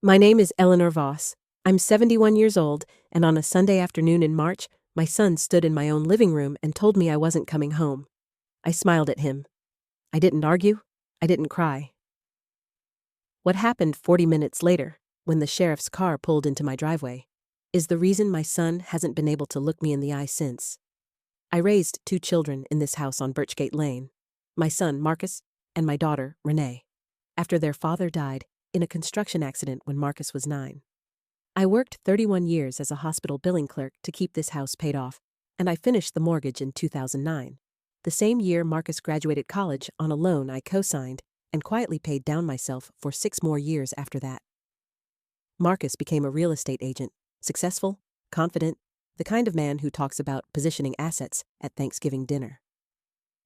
My name is Eleanor Voss. I'm 71 years old, and on a Sunday afternoon in March, my son stood in my own living room and told me I wasn't coming home. I smiled at him. I didn't argue. I didn't cry. What happened 40 minutes later, when the sheriff's car pulled into my driveway, is the reason my son hasn't been able to look me in the eye since. I raised 2 children in this house on Birchgate Lane, my son Marcus and my daughter Renee, after their father died in a construction accident when Marcus was 9. I worked 31 years as a hospital billing clerk to keep this house paid off, and I finished the mortgage in 2009. The same year Marcus graduated college on a loan I co-signed and quietly paid down myself for 6 more years after that. Marcus became a real estate agent, successful, confident, the kind of man who talks about positioning assets at Thanksgiving dinner.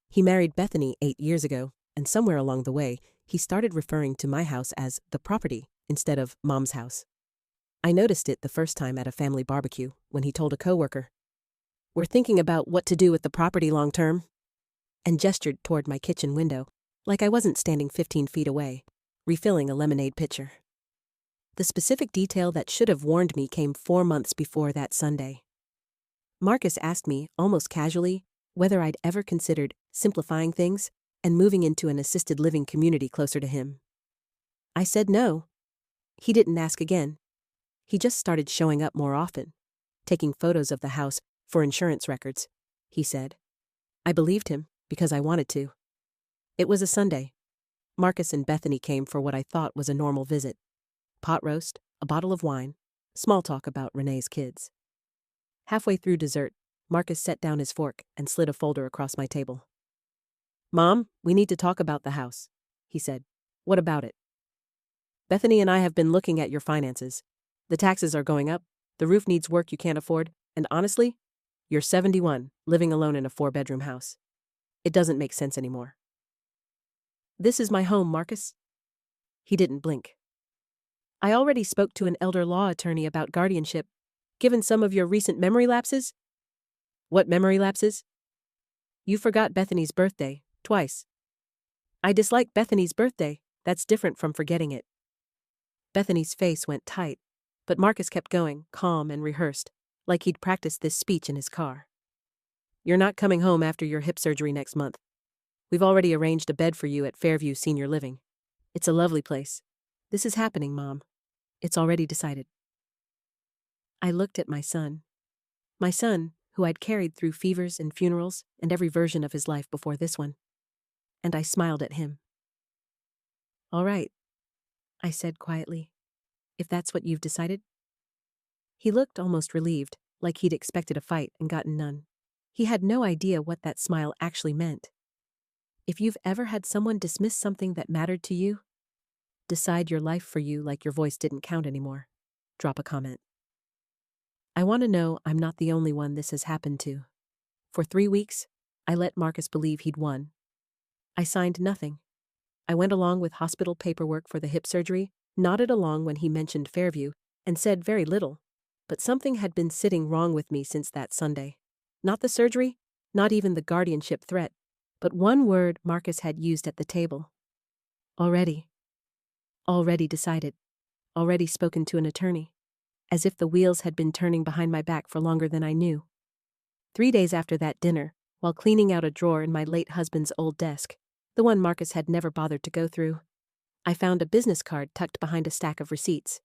He married Bethany 8 years ago, and somewhere along the way, he started referring to my house as the property instead of Mom's house. I noticed it the first time at a family barbecue when he told a coworker, "We're thinking about what to do with the property long term," and gestured toward my kitchen window, like I wasn't standing 15 feet away, refilling a lemonade pitcher. The specific detail that should have warned me came 4 months before that Sunday. Marcus asked me, almost casually, whether I'd ever considered simplifying things and moving into an assisted living community closer to him. I said no. He didn't ask again. He just started showing up more often, taking photos of the house for insurance records, he said. I believed him because I wanted to. It was a Sunday. Marcus and Bethany came for what I thought was a normal visit. Pot roast, a bottle of wine, small talk about Renee's kids. Halfway through dessert, Marcus set down his fork and slid a folder across my table. "Mom, we need to talk about the house," he said. "What about it?" "Bethany and I have been looking at your finances. The taxes are going up, the roof needs work you can't afford, and honestly, you're 71, living alone in a 4-bedroom house. It doesn't make sense anymore." "This is my home, Marcus." He didn't blink. "I already spoke to an elder law attorney about guardianship, given some of your recent memory lapses." "What memory lapses?" "You forgot Bethany's birthday, twice." "I dislike Bethany's birthday. That's different from forgetting it." Bethany's face went tight, but Marcus kept going, calm and rehearsed, like he'd practiced this speech in his car. "You're not coming home after your hip surgery next month. We've already arranged a bed for you at Fairview Senior Living. It's a lovely place. This is happening, Mom. It's already decided." I looked at my son. My son, who I'd carried through fevers and funerals and every version of his life before this one. And I smiled at him. "All right," I said quietly, "if that's what you've decided." He looked almost relieved, like he'd expected a fight and gotten none. He had no idea what that smile actually meant. If you've ever had someone dismiss something that mattered to you, decide your life for you like your voice didn't count anymore, drop a comment. I want to know I'm not the only one this has happened to. For 3 weeks, I let Marcus believe he'd won. I signed nothing. I went along with hospital paperwork for the hip surgery, nodded along when he mentioned Fairview, and said very little. But something had been sitting wrong with me since that Sunday. Not the surgery, not even the guardianship threat, but one word Marcus had used at the table. Already. Already decided. Already spoken to an attorney. As if the wheels had been turning behind my back for longer than I knew. 3 days after that dinner, while cleaning out a drawer in my late husband's old desk, the one Marcus had never bothered to go through, I found a business card tucked behind a stack of receipts.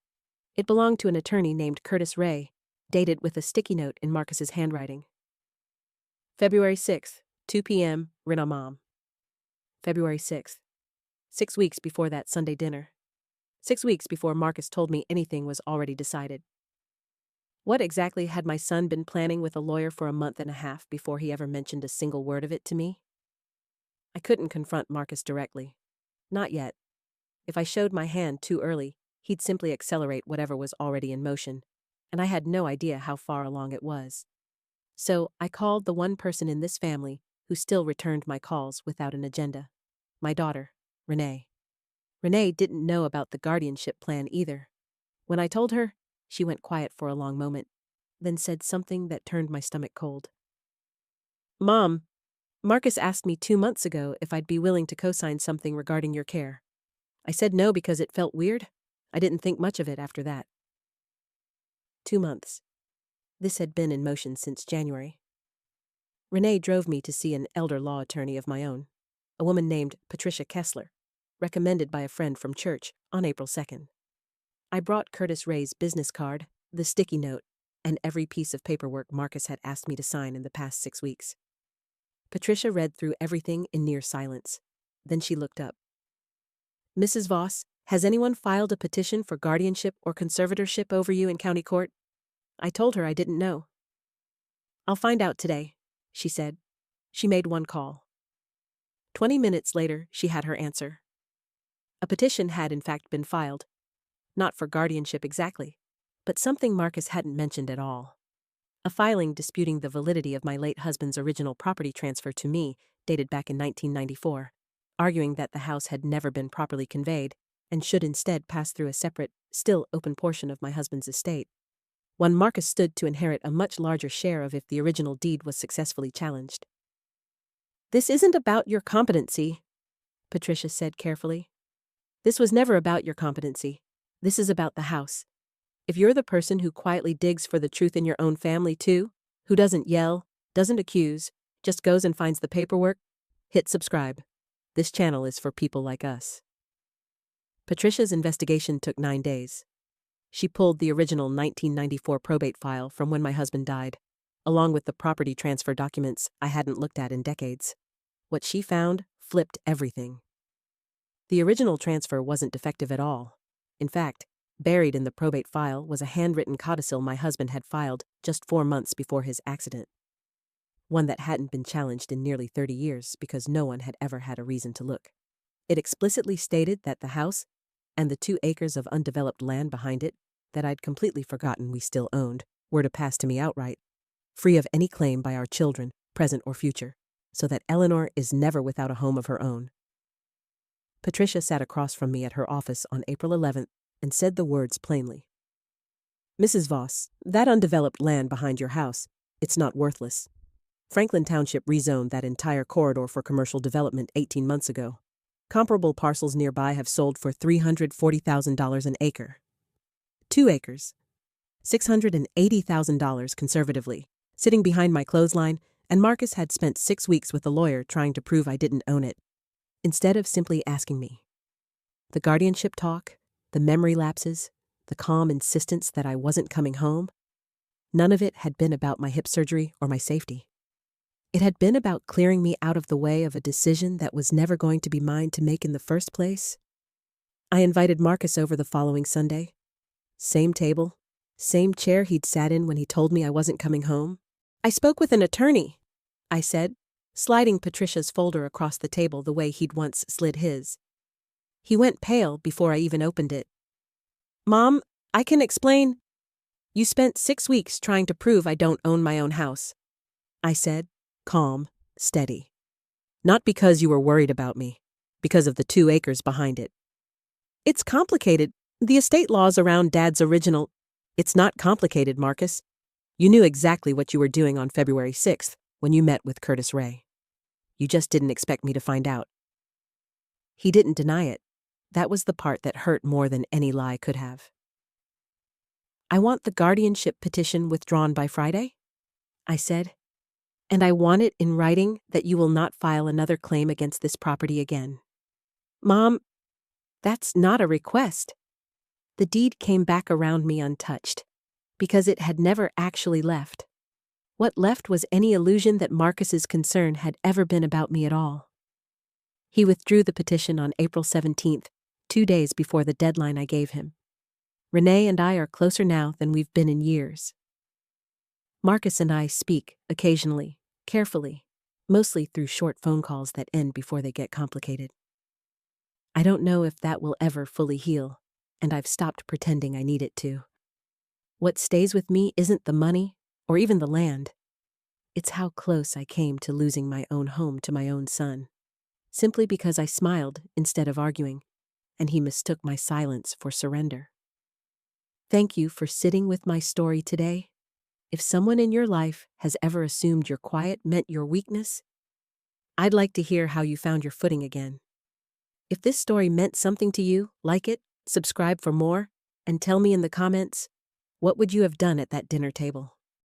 It belonged to an attorney named Curtis Ray, dated with a sticky note in Marcus's handwriting. February 6th, 2 p.m., Rena Mom. February 6th. 6 weeks before that Sunday dinner. 6 weeks before Marcus told me anything was already decided. What exactly had my son been planning with a lawyer for a month and a half before he ever mentioned a single word of it to me? I couldn't confront Marcus directly. Not yet. If I showed my hand too early, he'd simply accelerate whatever was already in motion, and I had no idea how far along it was. So I called the one person in this family who still returned my calls without an agenda. My daughter, Renee. Renee didn't know about the guardianship plan either. When I told her, she went quiet for a long moment, then said something that turned my stomach cold. "Mom, Marcus asked me 2 months ago if I'd be willing to co-sign something regarding your care. I said no because it felt weird. I didn't think much of it after that. 2 months. This had been in motion since January. Renee drove me to see an elder law attorney of my own, a woman named Patricia Kessler, recommended by a friend from church on April 2nd. I brought Curtis Ray's business card, the sticky note, and every piece of paperwork Marcus had asked me to sign in the past 6 weeks. Patricia read through everything in near silence. Then she looked up. "Mrs. Voss, has anyone filed a petition for guardianship or conservatorship over you in county court?" I told her I didn't know. "I'll find out today," she said. She made one call. 20 minutes later, she had her answer. A petition had in fact been filed. Not for guardianship exactly, but something Marcus hadn't mentioned at all. A filing disputing the validity of my late husband's original property transfer to me, dated back in 1994, arguing that the house had never been properly conveyed and should instead pass through a separate, still open portion of my husband's estate. One Marcus stood to inherit a much larger share of if the original deed was successfully challenged. "This isn't about your competency," Patricia said carefully. "This was never about your competency. This is about the house. If you're the person who quietly digs for the truth in your own family too, who doesn't yell, doesn't accuse, just goes and finds the paperwork, hit subscribe. This channel is for people like us." Patricia's investigation took 9 days. She pulled the original 1994 probate file from when my husband died, along with the property transfer documents I hadn't looked at in decades. What she found flipped everything. The original transfer wasn't defective at all. In fact, buried in the probate file was a handwritten codicil my husband had filed just 4 months before his accident. One that hadn't been challenged in nearly 30 years because no one had ever had a reason to look. It explicitly stated that the house and the 2 acres of undeveloped land behind it, that I'd completely forgotten we still owned, were to pass to me outright, free of any claim by our children, present or future, so that Eleanor is never without a home of her own. Patricia sat across from me at her office on April 11th and said the words plainly. "Mrs. Voss, that undeveloped land behind your house, it's not worthless. Franklin Township rezoned that entire corridor for commercial development 18 months ago. Comparable parcels nearby have sold for $340,000 an acre. 2 acres. $680,000 conservatively, sitting behind my clothesline, and Marcus had spent 6 weeks with a lawyer trying to prove I didn't own it, instead of simply asking me. The guardianship talk, the memory lapses, the calm insistence that I wasn't coming home, none of it had been about my hip surgery or my safety. It had been about clearing me out of the way of a decision that was never going to be mine to make in the first place. I invited Marcus over the following Sunday. Same table, same chair he'd sat in when he told me I wasn't coming home. "I spoke with an attorney," I said, sliding Patricia's folder across the table the way he'd once slid his. He went pale before I even opened it. "Mom, I can explain." "You spent 6 weeks trying to prove I don't own my own house," I said, calm, steady. "Not because you were worried about me, because of the 2 acres behind it. It's complicated. The estate laws around Dad's original—" "It's not complicated, Marcus. You knew exactly what you were doing on February 6th when you met with Curtis Ray. You just didn't expect me to find out." He didn't deny it. That was the part that hurt more than any lie could have. "I want the guardianship petition withdrawn by Friday," I said. "And I want it in writing that you will not file another claim against this property again." "Mom, that's not a request." The deed came back around me untouched, because it had never actually left. What left was any illusion that Marcus's concern had ever been about me at all. He withdrew the petition on April 17th, 2 days before the deadline I gave him. Renee and I are closer now than we've been in years. Marcus and I speak occasionally, carefully, mostly through short phone calls that end before they get complicated. I don't know if that will ever fully heal, and I've stopped pretending I need it to. What stays with me isn't the money or even the land. It's how close I came to losing my own home to my own son, simply because I smiled instead of arguing, and he mistook my silence for surrender. Thank you for sitting with my story today. If someone in your life has ever assumed your quiet meant your weakness, I'd like to hear how you found your footing again. If this story meant something to you, like it, subscribe for more, and tell me in the comments, what would you have done at that dinner table?